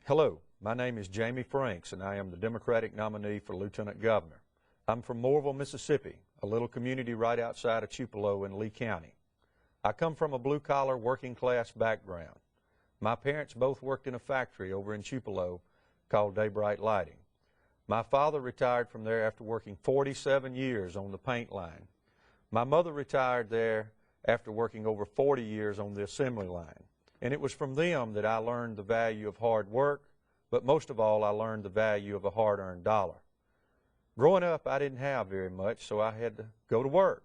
Hello, my name is Jamie Franks, and I am the Democratic nominee for Lieutenant Governor. I'm from Moorville, Mississippi, a little community right outside of Tupelo in Lee County. I come from a blue-collar, working-class background. My parents both worked in a factory over in Tupelo called Daybright Lighting. My father retired from there after working 47 years on the paint line. My mother retired there after working over 40 years on the assembly line. And it was from them that I learned the value of hard work, but most of all, I learned the value of a hard-earned dollar. Growing up, I didn't have very much, so I had to go to work.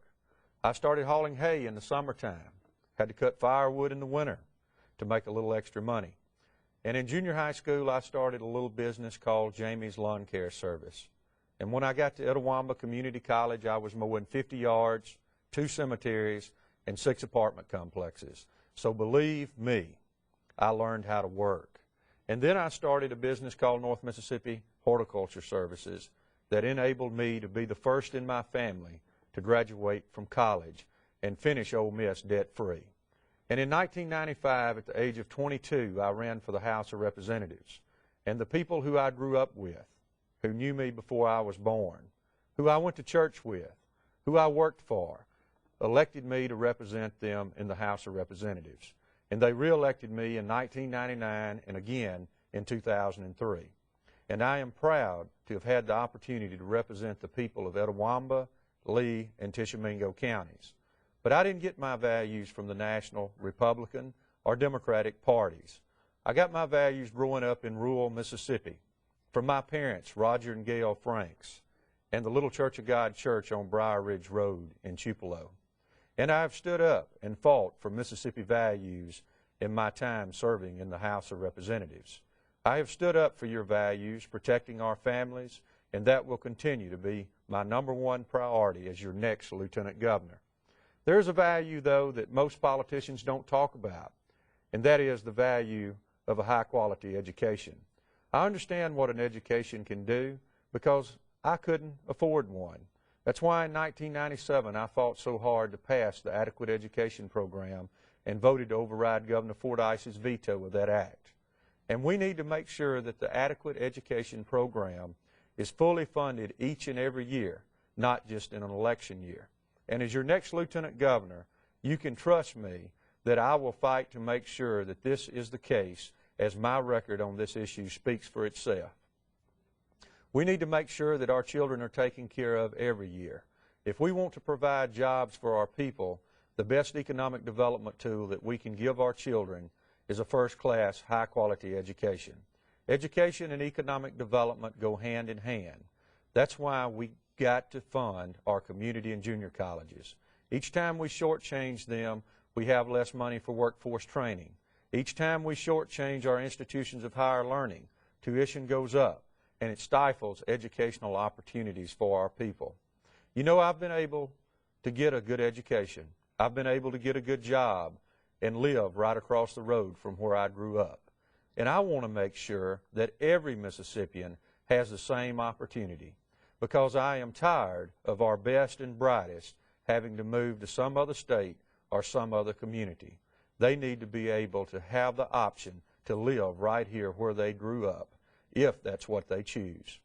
I started hauling hay in the summertime, had to cut firewood in the winter to make a little extra money. And in junior high school, I started a little business called Jamie's Lawn Care Service. And when I got to Etowamba Community College, I was mowing 50 yards, 2 cemeteries, and 6 apartment complexes. So believe me, I learned how to work. And then I started a business called North Mississippi Horticulture Services that enabled me to be the first in my family to graduate from college and finish Ole Miss debt-free. And in 1995, at the age of 22, I ran for the House of Representatives. And the people who I grew up with, who knew me before I was born, who I went to church with, who I worked for, elected me to represent them in the House of Representatives. And they reelected me in 1999 and again in 2003. And I am proud to have had the opportunity to represent the people of Etowamba, Lee, and Tishomingo counties. But I didn't get my values from the national Republican or Democratic parties. I got my values growing up in rural Mississippi from my parents, Roger and Gail Franks, and the Little Church of God Church on Briar Ridge Road in Tupelo. And I have stood up and fought for Mississippi values in my time serving in the House of Representatives. I have stood up for your values, protecting our families, and that will continue to be my #1 priority as your next Lieutenant Governor. There's a value, though, that most politicians don't talk about, and that is the value of a high-quality education. I understand what an education can do because I couldn't afford one. That's why in 1997 I fought so hard to pass the Adequate Education Program and voted to override Governor Fordyce's veto of that act. And we need to make sure that the Adequate Education Program is fully funded each and every year, not just in an election year. And as your next Lieutenant Governor, you can trust me that I will fight to make sure that this is the case, as my record on this issue speaks for itself. We need to make sure that our children are taken care of every year. If we want to provide jobs for our people, the best economic development tool that we can give our children is a first-class, high-quality education. Education and economic development go hand in hand. That's why we got to fund our community and junior colleges. Each time we shortchange them, we have less money for workforce training. Each time we shortchange our institutions of higher learning, tuition goes up, and it stifles educational opportunities for our people. You know, I've been able to get a good education. I've been able to get a good job and live right across the road from where I grew up. And I want to make sure that every Mississippian has the same opportunity, because I am tired of our best and brightest having to move to some other state or some other community. They need to be able to have the option to live right here where they grew up, if that's what they choose.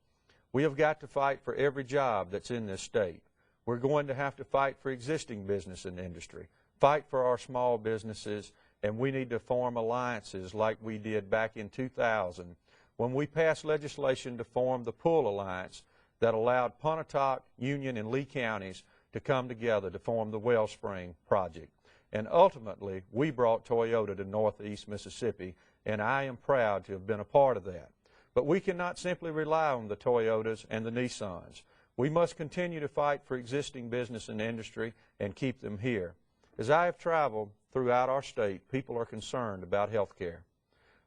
We have got to fight for every job that's in this state. We're going to have to fight for existing business and industry, fight for our small businesses, and we need to form alliances like we did back in 2000 when we passed legislation to form the Pool Alliance that allowed Pontotoc, Union, and Lee counties to come together to form the Wellspring Project. And ultimately, we brought Toyota to Northeast Mississippi, and I am proud to have been a part of that. But we cannot simply rely on the Toyotas and the Nissans. We must continue to fight for existing business and industry and keep them here. As I have traveled throughout our state, people are concerned about health care.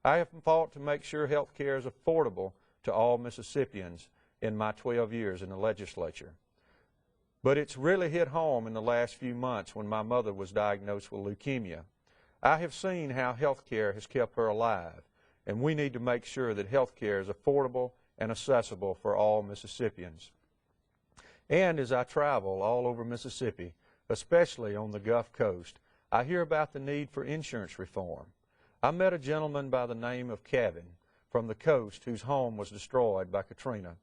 I have fought to make sure health care is affordable to all Mississippians in my 12 years in the legislature. But it's really hit home in the last few months when my mother was diagnosed with leukemia. I have seen how health care has kept her alive, and we need to make sure that health care is affordable and accessible for all Mississippians. And as I travel all over Mississippi, especially on the Gulf Coast, I hear about the need for insurance reform. I met a gentleman by the name of Kevin from the coast whose home was destroyed by Katrina.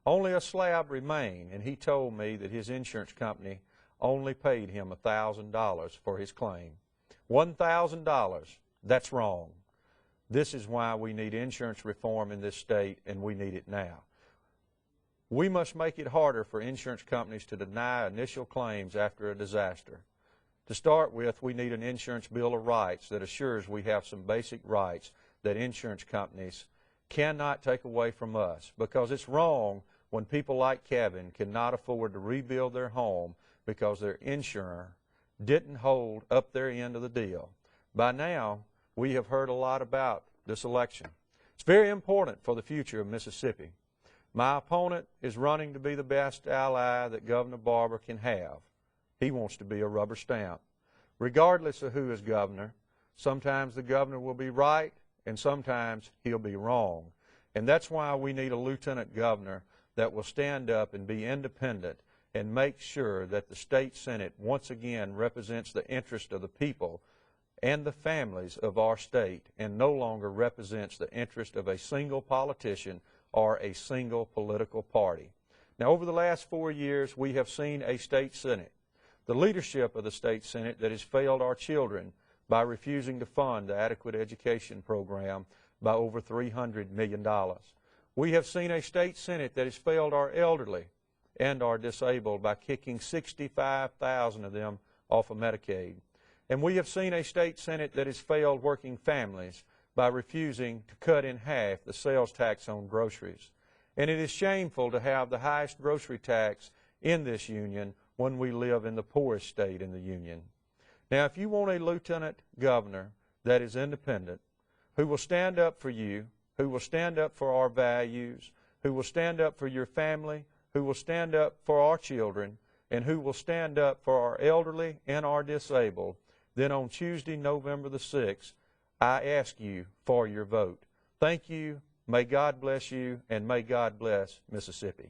Only a slab remained, and he told me that his insurance company only paid him $1,000 for his claim. $1,000. That's wrong. This is why we need insurance reform in this state, and we need it now. We must make it harder for insurance companies to deny initial claims after a disaster. To start with, we need an insurance bill of rights that assures we have some basic rights that insurance companies cannot take away from us, because it's wrong when people like Kevin cannot afford to rebuild their home because their insurer didn't hold up their end of the deal. By now, we have heard a lot about this election. It's very important for the future of Mississippi. My opponent is running to be the best ally that Governor Barbour can have. He wants to be a rubber stamp. Regardless of who is governor, sometimes the governor will be right and sometimes he'll be wrong. And that's why we need a lieutenant governor that will stand up and be independent and make sure that the state Senate once again represents the interest of the people and the families of our state and no longer represents the interest of a single politician or a single political party. Now, over the last 4 years, we have seen a state Senate, the leadership of the state Senate that has failed our children by refusing to fund the adequate education program by over $300 million. We have seen a state Senate that has failed our elderly and our disabled by kicking 65,000 of them off of Medicaid. And we have seen a state Senate that has failed working families by refusing to cut in half the sales tax on groceries. And it is shameful to have the highest grocery tax in this union when we live in the poorest state in the union. Now, if you want a lieutenant governor that is independent, who will stand up for you, who will stand up for our values, who will stand up for your family, who will stand up for our children, and who will stand up for our elderly and our disabled, then on Tuesday, November the 6th, I ask you for your vote. Thank you. May God bless you, and may God bless Mississippi.